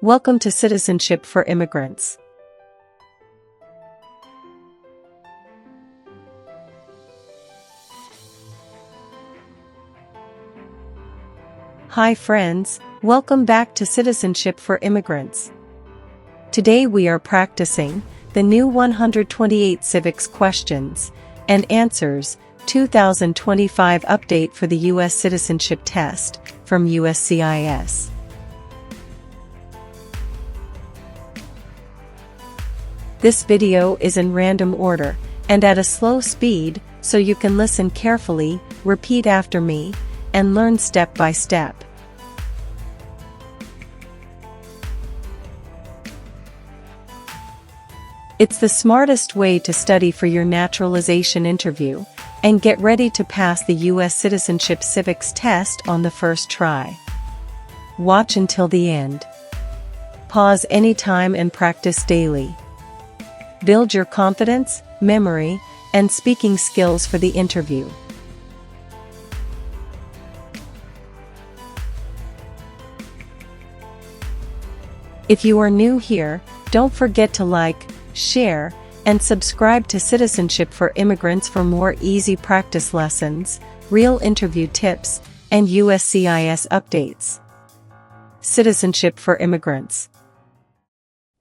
Welcome to Citizenship for Immigrants. Hi friends, welcome back to Citizenship for Immigrants. Today we are practicing the new 128 Civics questions and answers 2025 update for the U.S. Citizenship test from USCIS. This video is in random order and at a slow speed, so you can listen carefully, repeat after me, and learn step by step. It's the smartest way to study for your naturalization interview and get ready to pass the U.S. Citizenship Civics test on the first try. Watch until the end. Pause anytime and practice daily. Build your confidence, memory, and speaking skills for the interview. If you are new here, don't forget to like, share, and subscribe to Citizenship for Immigrants for more easy practice lessons, real interview tips, and USCIS updates. Citizenship for Immigrants.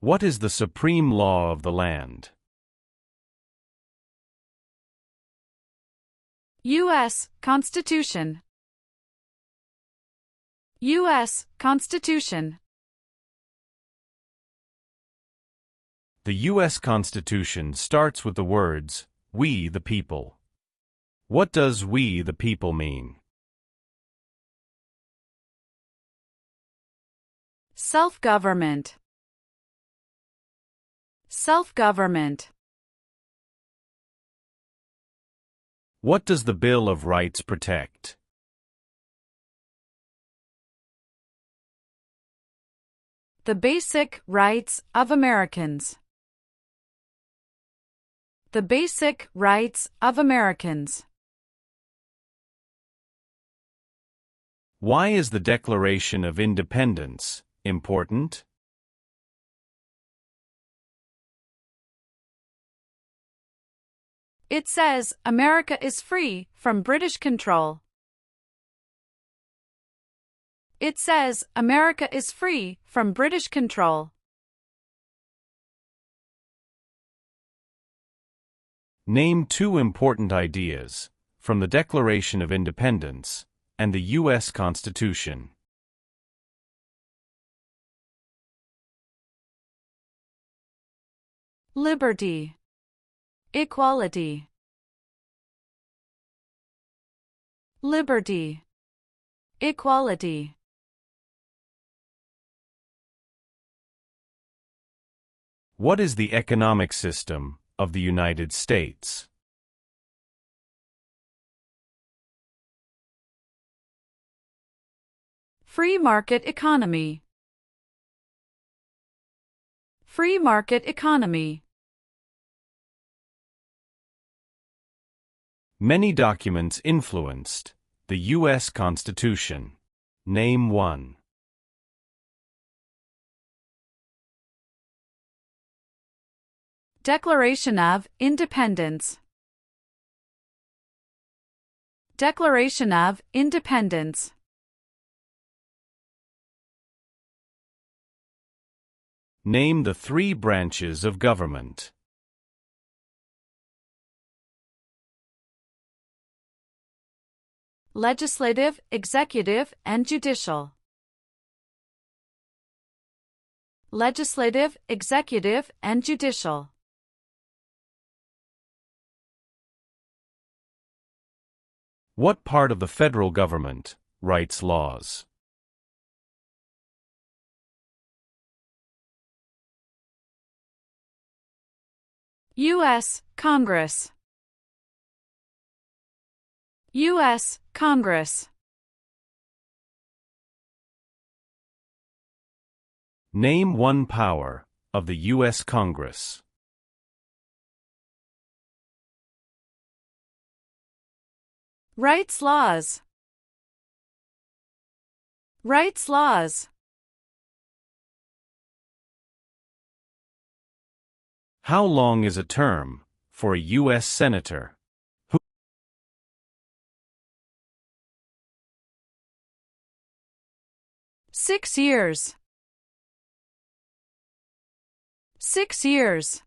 What is the supreme law of the land? U.S. Constitution. U.S. Constitution. The U.S. Constitution starts with the words, "We the people." What does "we the people" mean? Self-government. Self-government. What does the Bill of Rights protect? The basic rights of Americans. The basic rights of Americans. Why is the Declaration of Independence important? It says America is free from British control. It says America is free from British control. Name two important ideas from the Declaration of Independence and the U.S. Constitution. Liberty. Equality. Liberty. Equality. What is the economic system of the United States? Free market economy. Free market economy. Many documents influenced the U.S. Constitution. Name one. Declaration of Independence. Declaration of Independence. Name the three branches of government. Legislative, executive, and judicial. Legislative, executive, and judicial. What part of the federal government writes laws? U.S. Congress. U.S. Congress. Name one power of the U.S. Congress. Rights laws. Rights laws. How long is a term for a U.S. Senator? 6 years. 6 years.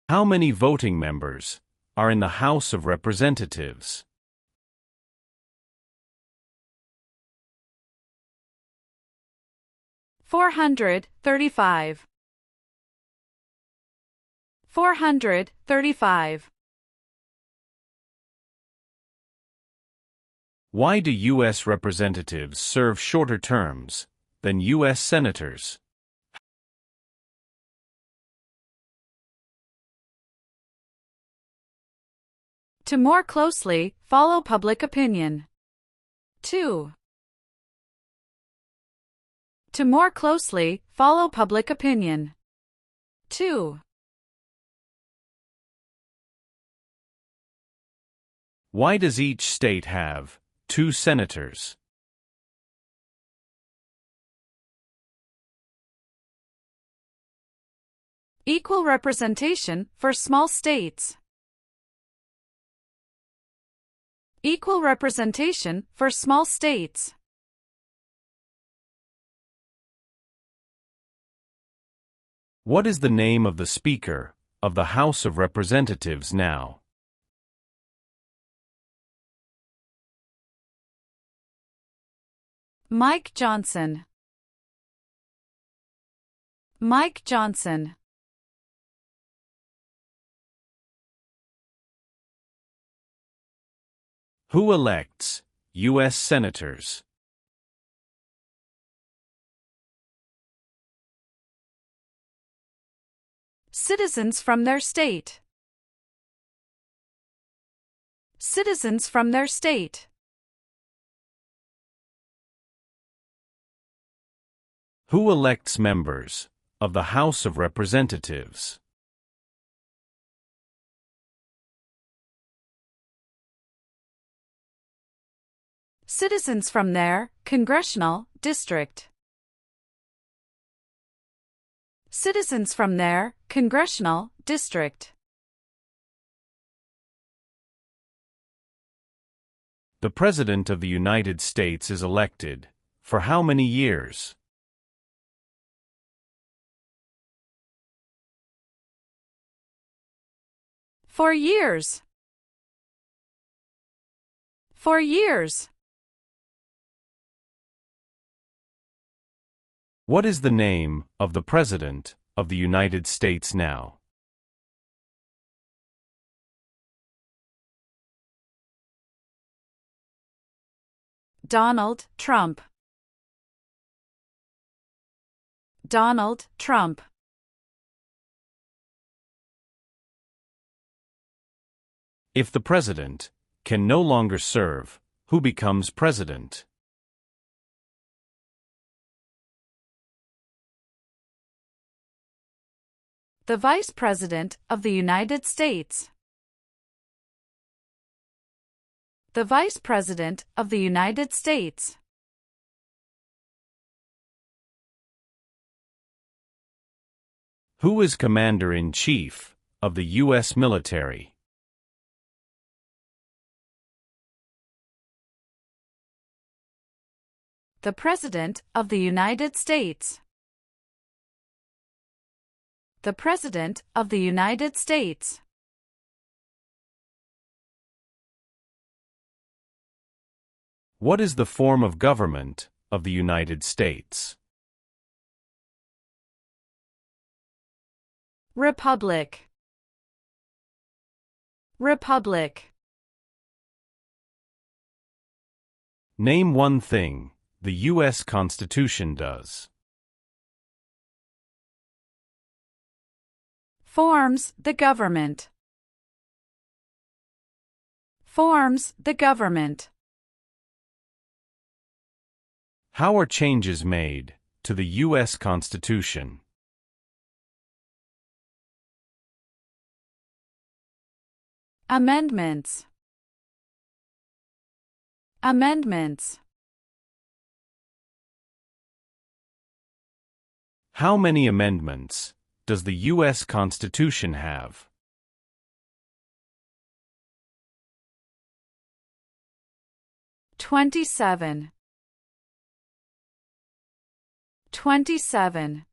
How many voting members are in the House of Representatives? 435. 435. Why do U.S. representatives serve shorter terms than U.S. senators? To more closely follow public opinion. 2. To more closely follow public opinion. 2. Why does each state have 2 senators? Equal representation for small states. Equal representation for small states. What is the name of the Speaker of the House of Representatives now? Mike Johnson. Mike Johnson. Who elects U.S. senators? Citizens from their state. Citizens from their state. Who elects members of the House of Representatives? Citizens from their congressional district. Citizens from their congressional district. The President of the United States is elected for how many years? For years. For years. What is the name of the President of the United States now? Donald Trump. Donald Trump. If the President can no longer serve, who becomes President? The Vice President of the United States. The Vice President of the United States. Who is Commander-in-Chief of the U.S. military? The President of the United States. The President of the United States. What is the form of government of the United States? Republic. Republic. Name one thing the U.S. Constitution does. Forms the government. Forms the government. How are changes made to the U.S. Constitution? Amendments. Amendments. How many amendments does the U.S. Constitution have? "27. 27.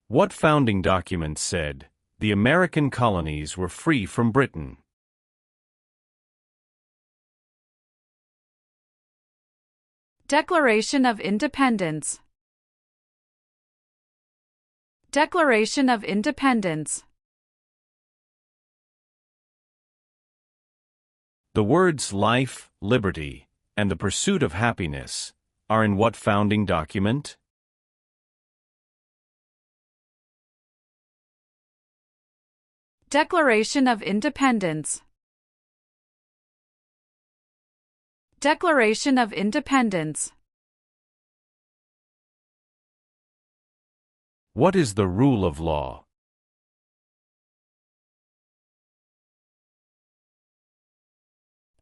What founding document said the American colonies were free from Britain? Declaration of Independence. Declaration of Independence. The words life, liberty, and the pursuit of happiness are in what founding document? Declaration of Independence. Declaration of Independence. What is the rule of law?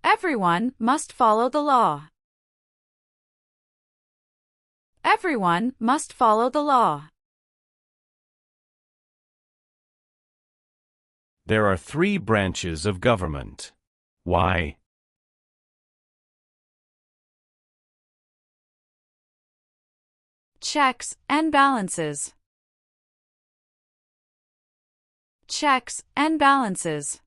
Everyone must follow the law. Everyone must follow the law. There are 3 branches of government. Why? Checks and balances. Checks and balances.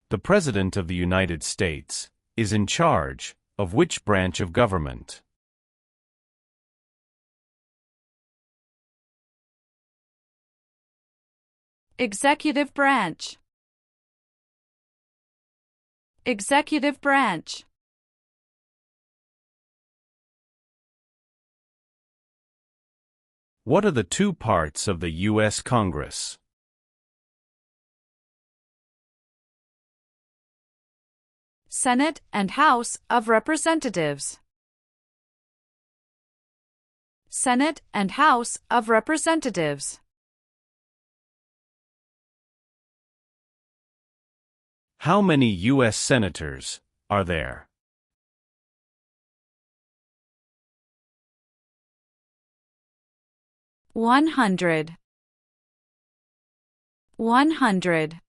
The President of the United States is in charge of which branch of government? Executive branch. Executive branch. What are the 2 parts of the U.S. Congress? Senate and House of Representatives. Senate and House of Representatives. How many U.S. senators are there? One hundred. 100.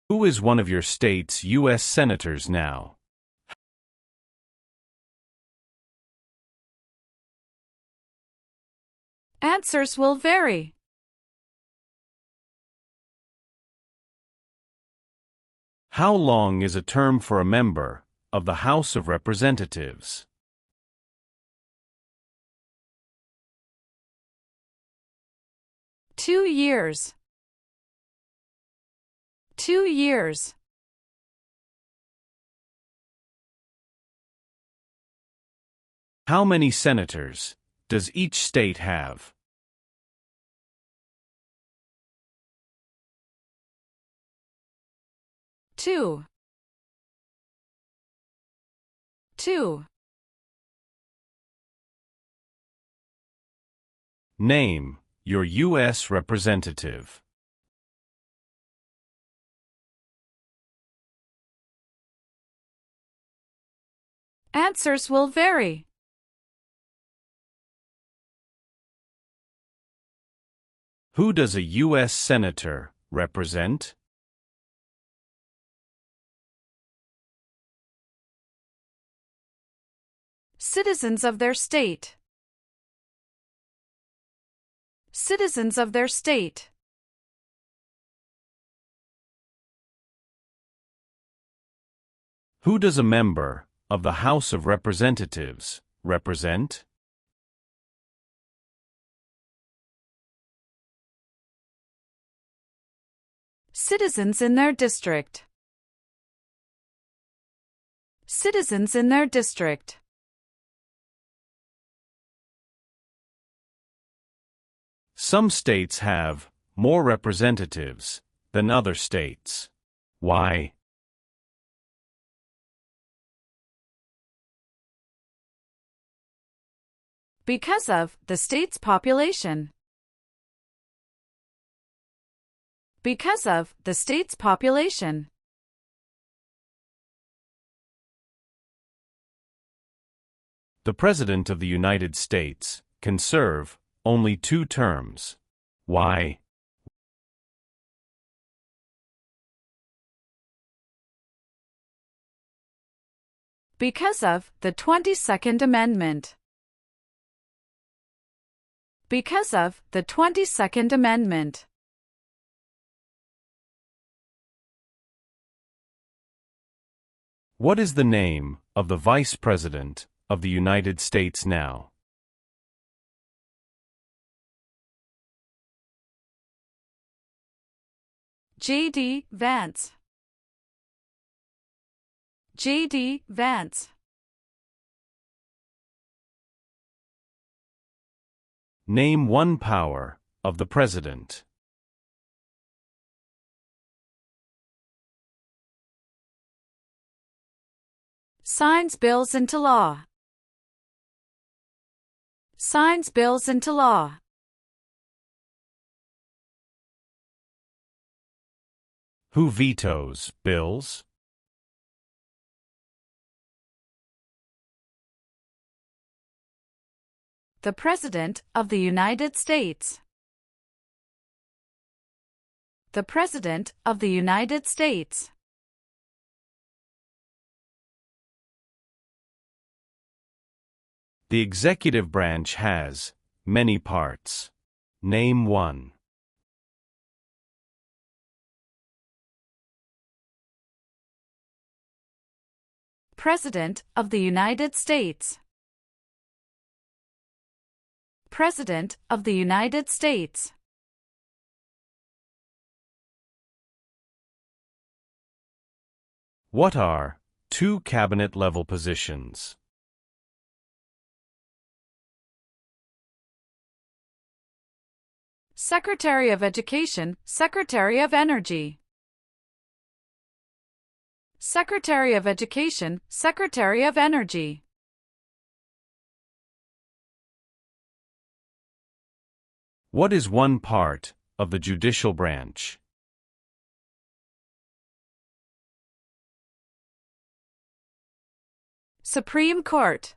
Who is one of your state's U.S. senators now? Answers will vary. How long is a term for a member of the House of Representatives? Two years. 2 years. How many senators does each state have? Two. Name your U.S. representative. Answers will vary. Who does a U.S. senator represent? Citizens of their state. Citizens of their state. Who does a member of the House of Representatives represent? Citizens in their district. Citizens in their district. Some states have more representatives than other states. Why? Because of the state's population. Because of the state's population. The President of the United States can serve only 2 terms. Why? Because of the 22nd Amendment. Because of the 22nd Amendment. What is the name of the Vice President of the United States now? J.D. Vance. J.D. Vance. Name one power of the President. Signs bills into law. Signs bills into law. Who vetoes bills? The President of the United States. The President of the United States. The executive branch has many parts. Name one. President of the United States. President of the United States. What are 2 cabinet-level positions? Secretary of Education, Secretary of Energy. Secretary of Education, Secretary of Energy. What is one part of the judicial branch? Supreme Court.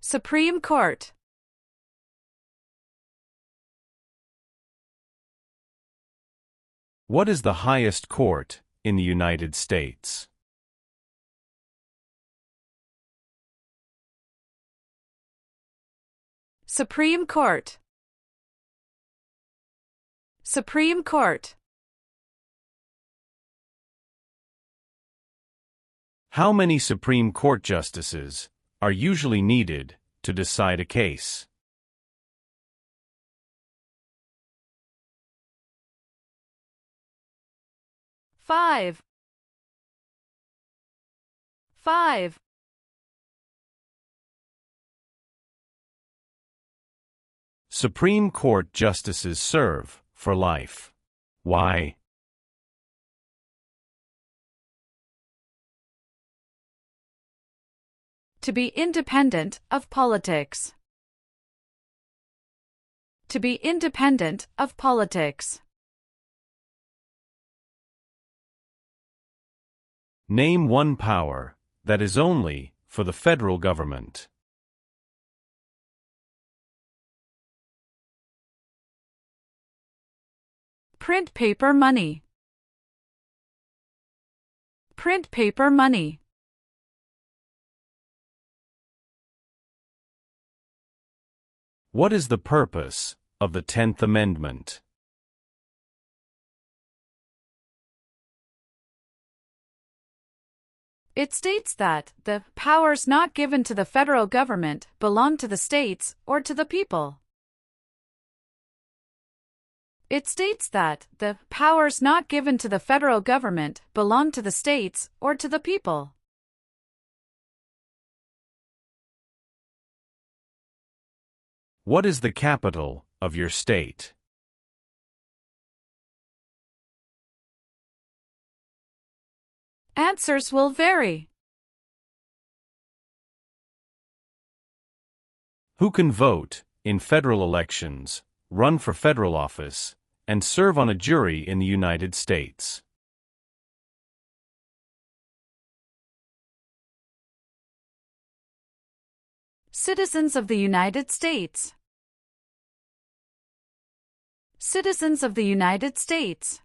Supreme Court. What is the highest court in the United States? Supreme Court. Supreme Court. How many Supreme Court justices are usually needed to decide a case? 5. 5. Supreme Court justices serve for life. Why? To be independent of politics. To be independent of politics. Name one power that is only for the federal government. Print paper money. Print paper money. What is the purpose of the 10th Amendment? It states that the powers not given to the federal government belong to the states or to the people. It states that the powers not given to the federal government belong to the states or to the people. What is the capital of your state? Answers will vary. Who can vote in federal elections, run for federal office, and serve on a jury in the United States? Citizens of the United States. Citizens of the United States.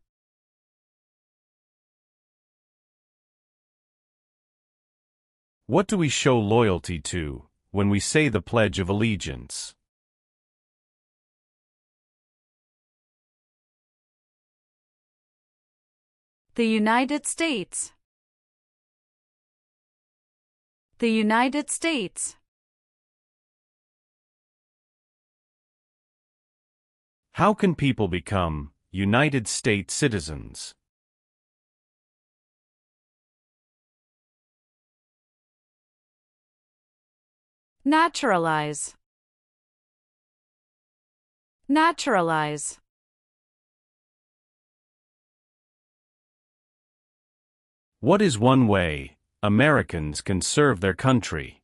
What do we show loyalty to when we say the Pledge of Allegiance? The United States. The United States. How can people become United States citizens? Naturalize. Naturalize. What is one way Americans can serve their country?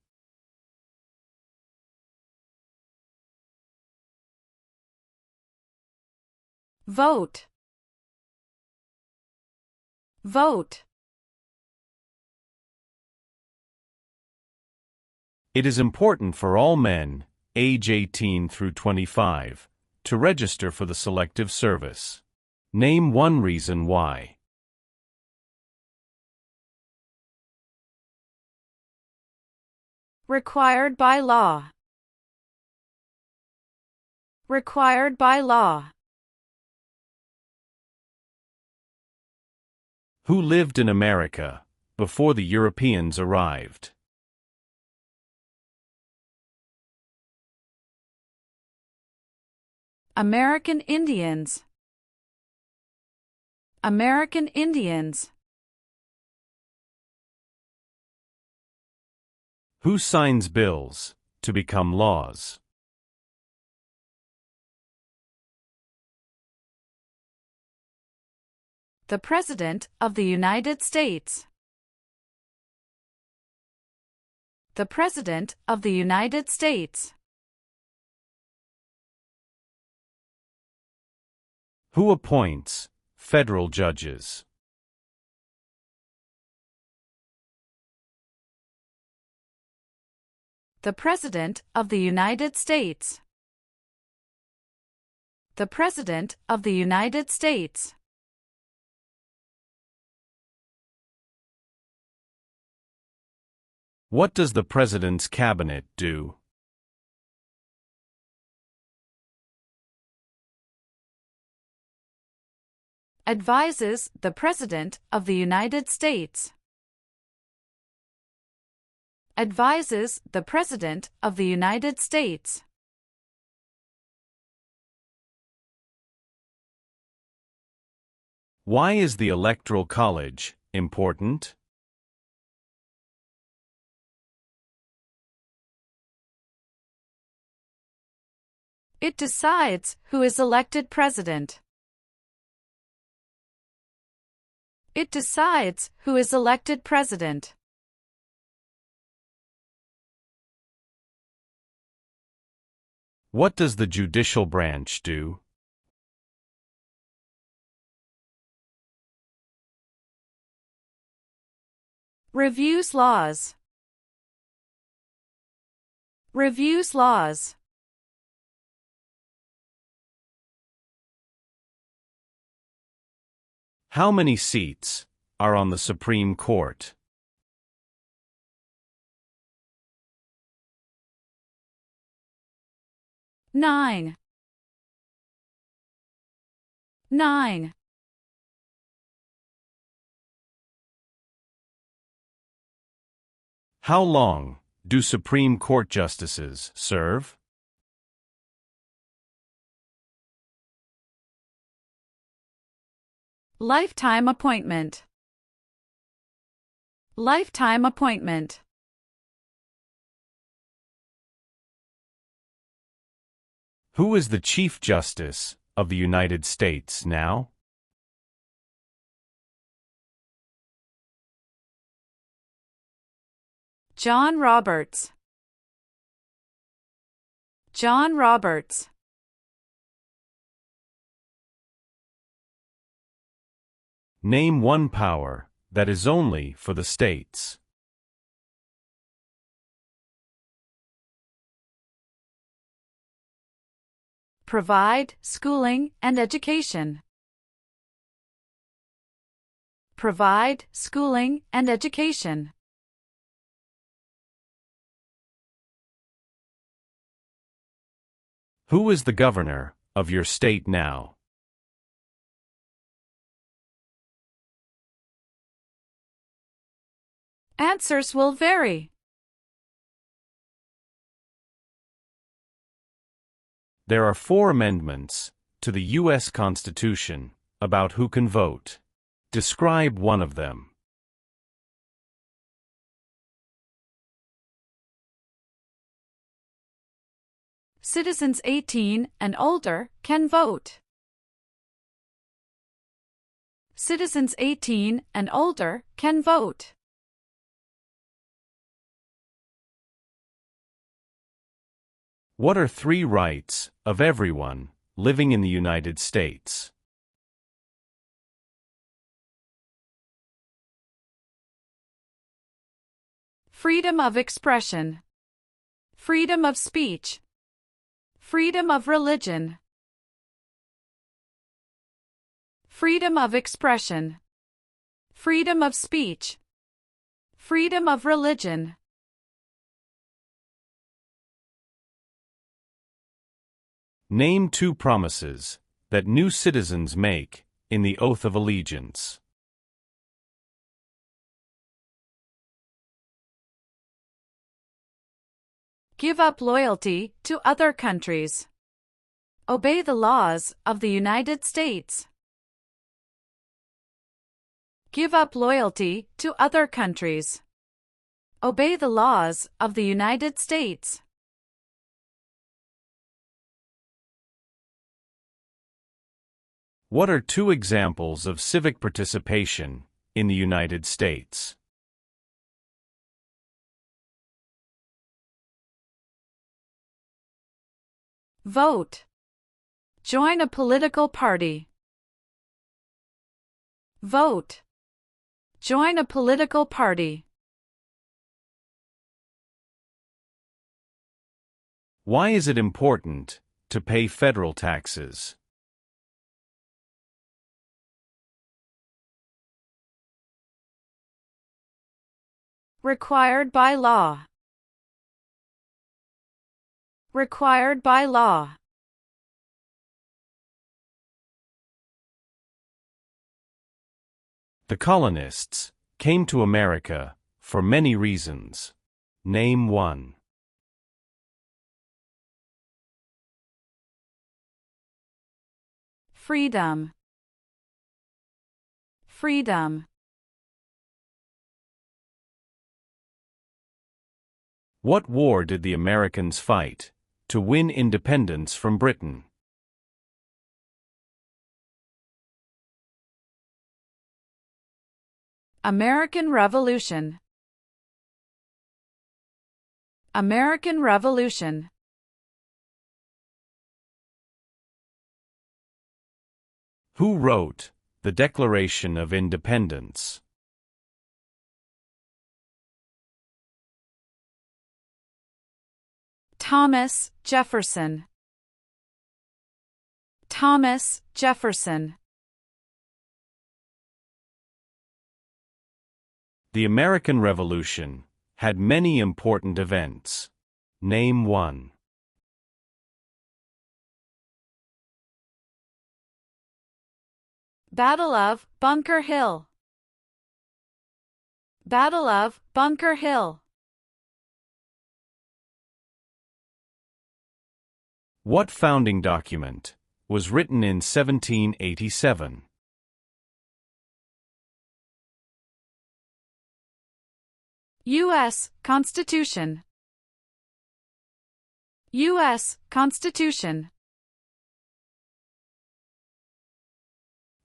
Vote. Vote. It is important for all men, age 18 through 25, to register for the Selective Service. Name one reason why. Required by law. Required by law. Who lived in America before the Europeans arrived? American Indians. American Indians. Who signs bills to become laws? The President of the United States. The President of the United States. Who appoints federal judges? The President of the United States. The President of the United States. What does the President's cabinet do? Advises the President of the United States. Advises the President of the United States. Why is the Electoral College important? It decides who is elected president. It decides who is elected president. What does the judicial branch do? Reviews laws. Reviews laws. How many seats are on the Supreme Court? Nine. Nine. How long do Supreme Court justices serve? Lifetime appointment. Lifetime appointment. Who is the Chief Justice of the United States now? John Roberts. John Roberts. Name one power that is only for the states. Provide schooling and education. Provide schooling and education. Who is the governor of your state now? Answers will vary. There are 4 amendments to the U.S. Constitution about who can vote. Describe one of them. Citizens 18 and older can vote. Citizens 18 and older can vote. What are 3 rights of everyone living in the United States? Freedom of expression. Freedom of speech. Freedom of religion. Freedom of expression. Freedom of speech. Freedom of religion. Name 2 promises that new citizens make in the oath of allegiance. Give up loyalty to other countries. Obey the laws of the United States. Give up loyalty to other countries. Obey the laws of the United States. What are 2 examples of civic participation in the United States? Vote. Join a political party. Vote. Join a political party. Why is it important to pay federal taxes? Required by law. Required by law. The colonists came to America for many reasons. Name one. Freedom. Freedom. What war did the Americans fight to win independence from Britain? American Revolution. American Revolution. Who wrote the Declaration of Independence? Thomas Jefferson. Thomas Jefferson. The American Revolution had many important events. Name one. Battle of Bunker Hill. Battle of Bunker Hill. What founding document was written in 1787? U.S. Constitution. U.S. Constitution.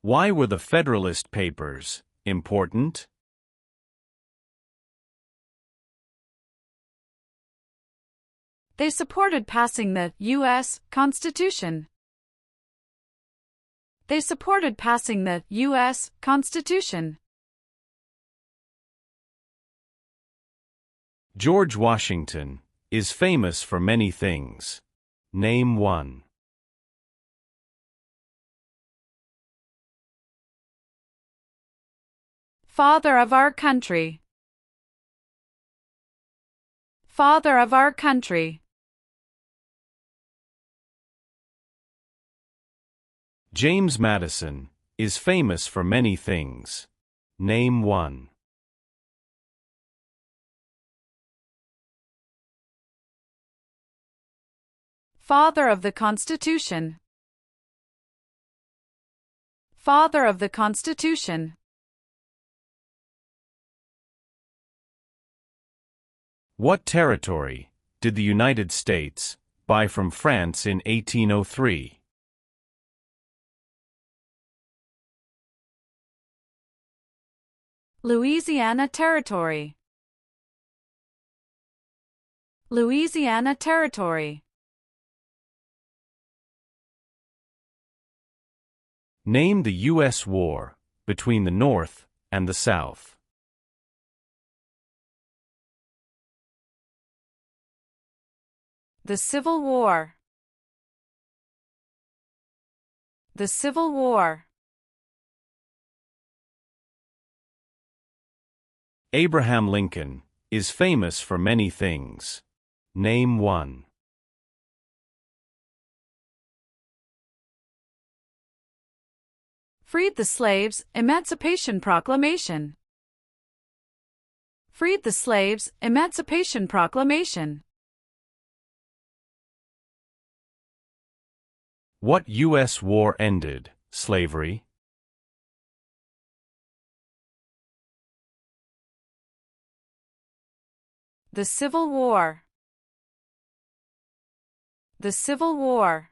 Why were the Federalist Papers important? They supported passing the U.S. Constitution. They supported passing the U.S. Constitution. George Washington is famous for many things. Name one. Father of our country. Father of our country. James Madison is famous for many things. Name one. Father of the Constitution. Father of the Constitution. What territory did the United States buy from France in 1803? Louisiana Territory. Louisiana Territory. Name the U.S. war between the North and the South. The Civil War. The Civil War. Abraham Lincoln is famous for many things. Name one. Freed the slaves, Emancipation Proclamation. Freed the slaves, Emancipation Proclamation. What U.S. war ended slavery? The Civil War. The Civil War.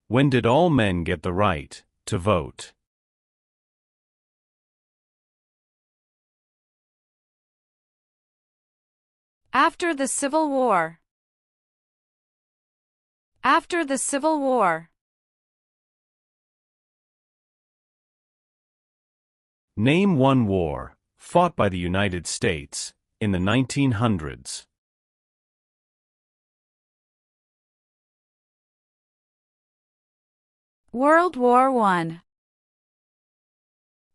When did all men get the right to vote? After the Civil War. After the Civil War. Name one war fought by the United States in the 1900s. World War I.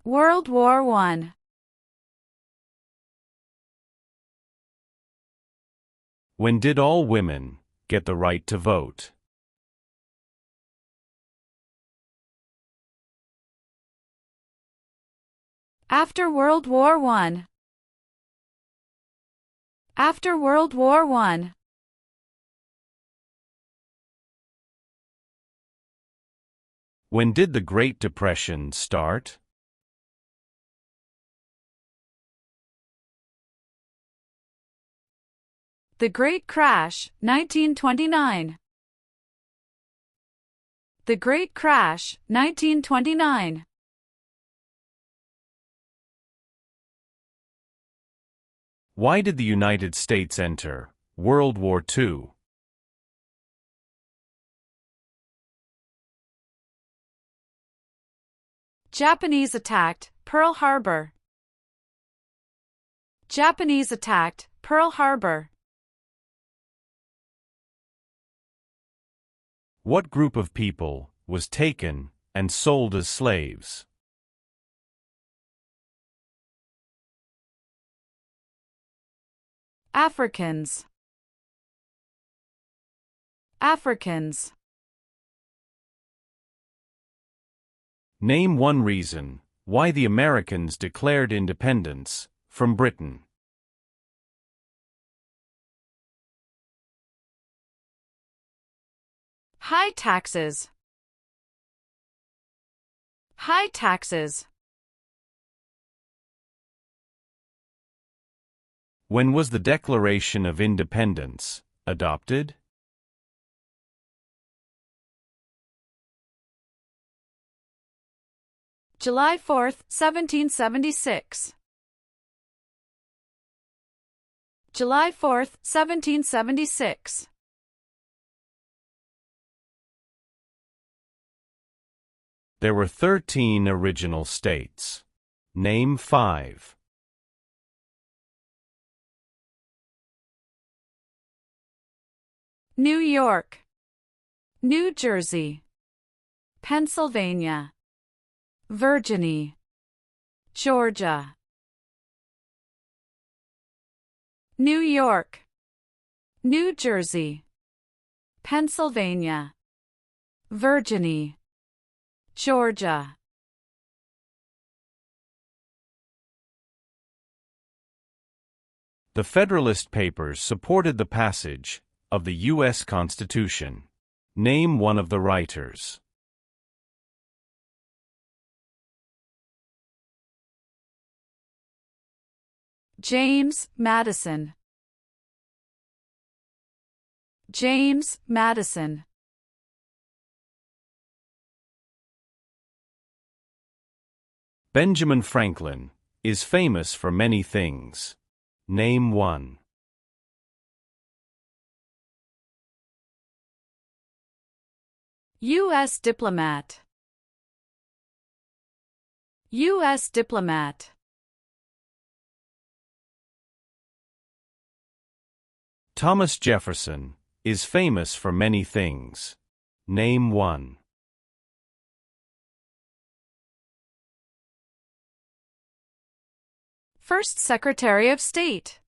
World War I. When did all women get the right to vote? After World War I. After World War I. When did the Great Depression start? The Great Crash, 1929. The Great Crash, 1929. Why did the United States enter World War II? Japanese attacked Pearl Harbor. Japanese attacked Pearl Harbor. What group of people was taken and sold as slaves? Africans. Africans. Name one reason why the Americans declared independence from Britain. High taxes. High taxes. When was the Declaration of Independence adopted? July 4, 1776. July 4, 1776. There were 13 original states. Name 5. New York, New Jersey, Pennsylvania, Virginia, Georgia. New York, New Jersey, Pennsylvania, Virginia, Georgia. The Federalist Papers supported the passage of the U.S. Constitution. Name one of the writers. James Madison. James Madison. Benjamin Franklin is famous for many things. Name one. U.S. diplomat. U.S. diplomat. Thomas Jefferson is famous for many things. Name one. First Secretary of State.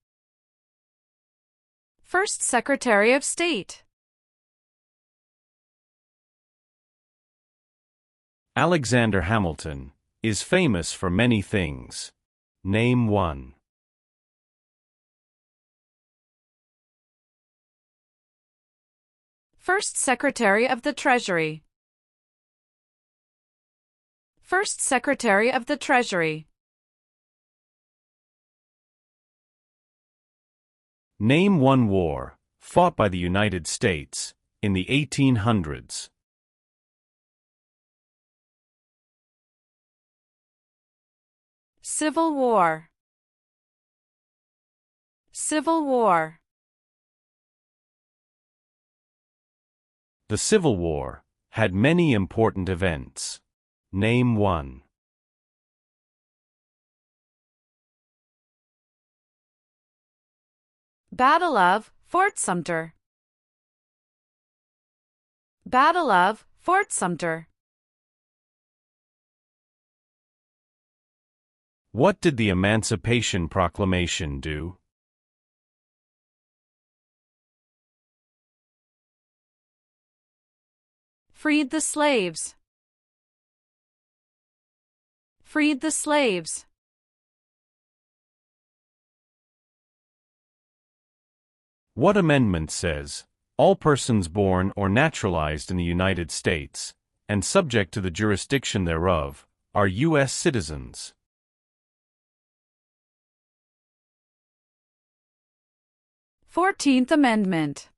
First Secretary of State. Alexander Hamilton is famous for many things. Name one. First Secretary of the Treasury. First Secretary of the Treasury. Name one war fought by the United States in the 1800s. Civil War. Civil War. The Civil War had many important events. Name one. Battle of Fort Sumter. Battle of Fort Sumter. What did the Emancipation Proclamation do? Freed the slaves. Freed the slaves. What amendment says, all persons born or naturalized in the United States, and subject to the jurisdiction thereof, are U.S. citizens? 14th Amendment.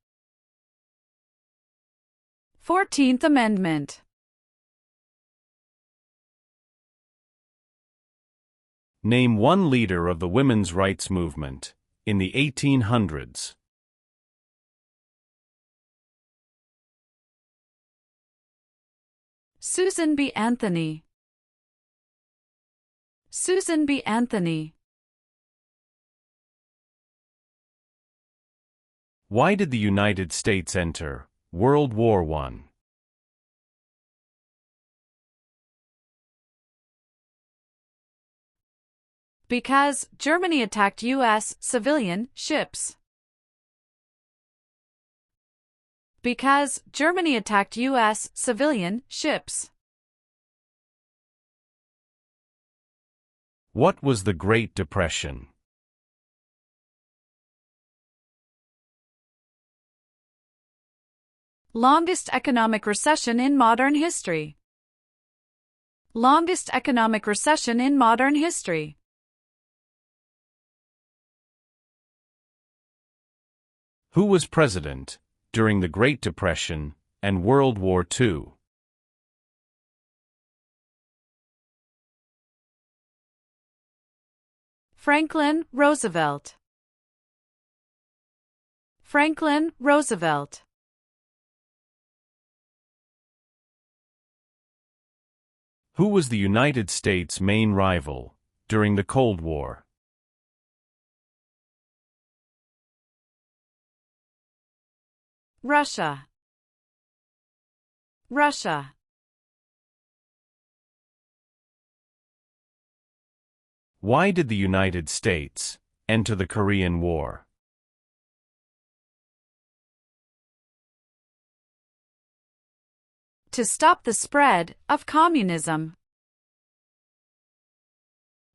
14th Amendment. Name one leader of the women's rights movement in the 1800s. Susan B. Anthony. Susan B. Anthony. Why did the United States enter World War I? Because Germany attacked U.S. civilian ships. Because Germany attacked U.S. civilian ships. What was the Great Depression? Longest economic recession in modern history. Longest economic recession in modern history. Who was president during the Great Depression and World War II? Franklin Roosevelt. Franklin Roosevelt. Who was the United States' main rival during the Cold War? Russia. Russia. Why did the United States enter the Korean War? To stop the spread of communism.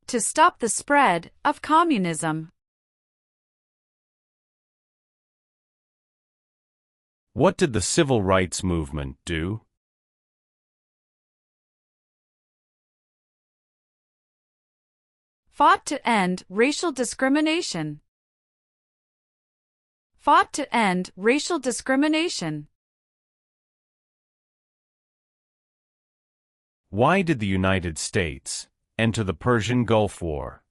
To stop the spread of communism. What did the Civil Rights Movement do? Fought to end racial discrimination. Fought to end racial discrimination. Why did the United States enter the Persian Gulf War?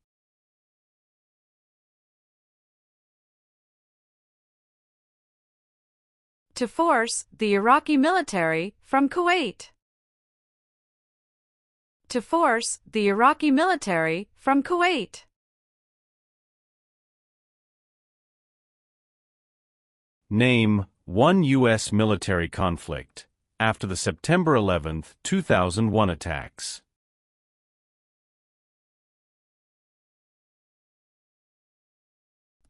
To force the Iraqi military from Kuwait. To force the Iraqi military from Kuwait. Name one U.S. military conflict after the September 11, 2001 attacks.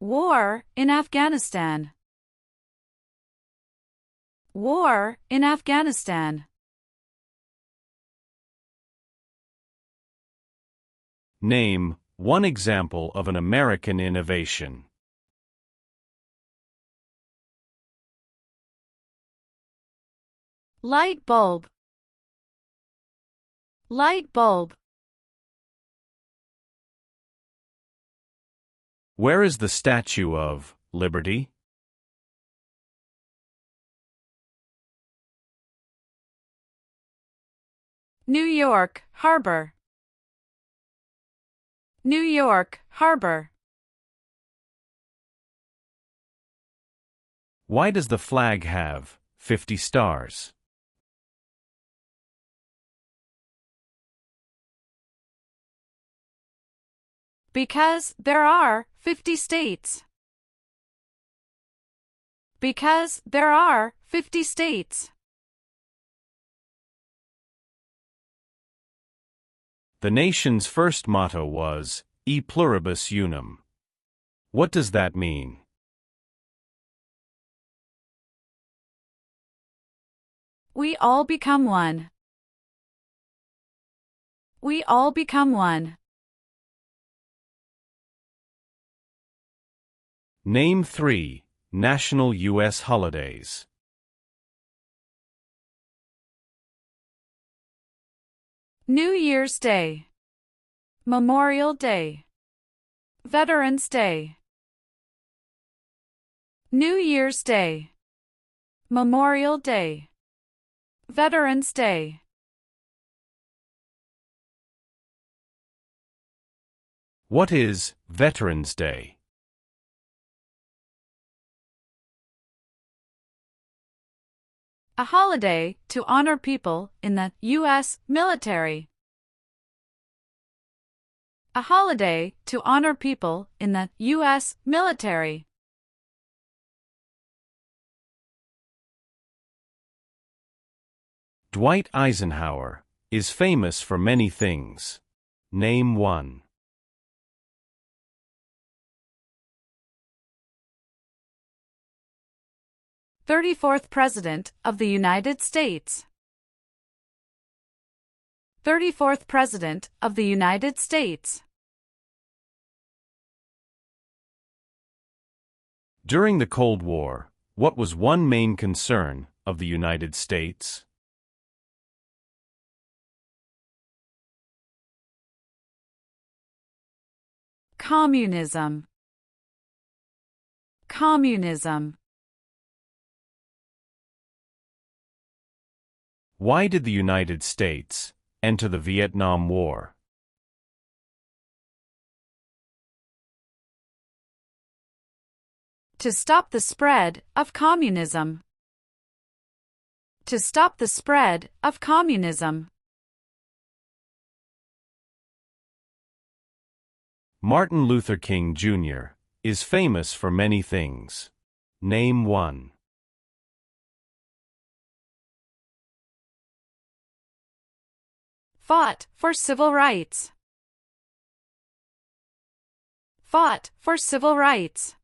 War in Afghanistan. War in Afghanistan. Name one example of an American innovation. Light bulb. Light bulb. Where is the Statue of Liberty? New York Harbor. New York Harbor. Why does the flag have 50 stars? Because there are 50 states. Because there are 50 states. The nation's first motto was, E pluribus unum. What does that mean? We all become one. We all become one. Name 3 national U.S. holidays. New Year's Day. Memorial Day. Veterans Day. New Year's Day. Memorial Day. Veterans Day. What is Veterans Day? A holiday to honor people in the U.S. military. A holiday to honor people in the U.S. military. Dwight Eisenhower is famous for many things. Name one. 34th President of the United States. 34th President of the United States. During the Cold War, what was one main concern of the United States? Communism. Communism. Why did the United States enter the Vietnam War? To stop the spread of communism. To stop the spread of communism. Martin Luther King Jr. is famous for many things. Name one. Fought for civil rights. Fought for civil rights.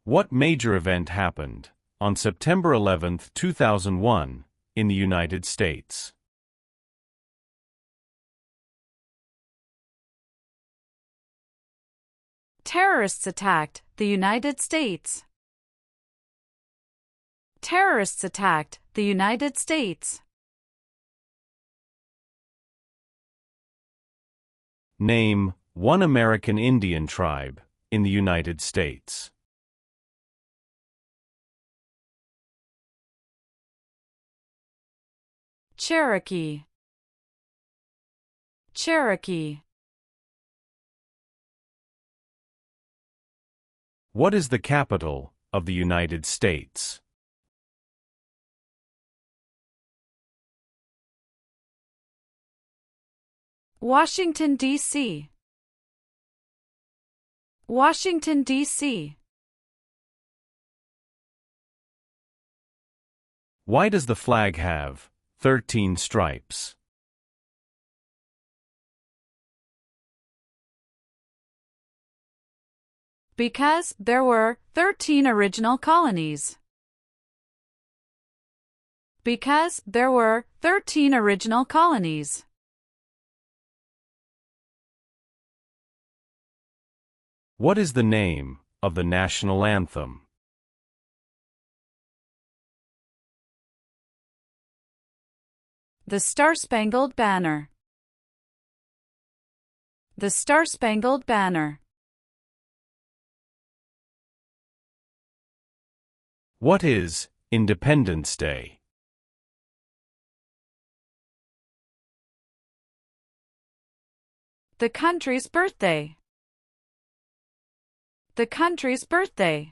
What major event happened on September 11, 2001, in the United States? Terrorists attacked the United States. Terrorists attacked the United States. Name one American Indian tribe in the United States. Cherokee. Cherokee. What is the capital of the United States? Washington, D.C. Washington, D.C. Why does the flag have 13 stripes? Because there were 13 original colonies. Because there were 13 original colonies. What is the name of the national anthem? The Star-Spangled Banner. The Star-Spangled Banner. What is Independence Day? The country's birthday. The country's birthday.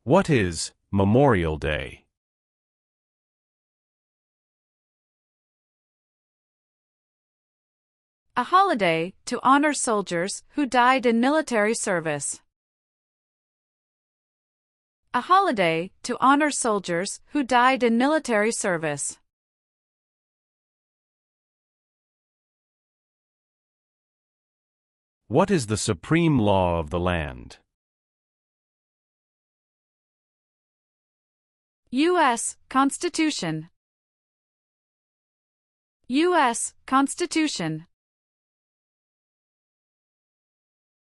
What is Memorial Day? A holiday to honor soldiers who died in military service. A holiday to honor soldiers who died in military service. What is the supreme law of the land? U.S. Constitution. U.S. Constitution.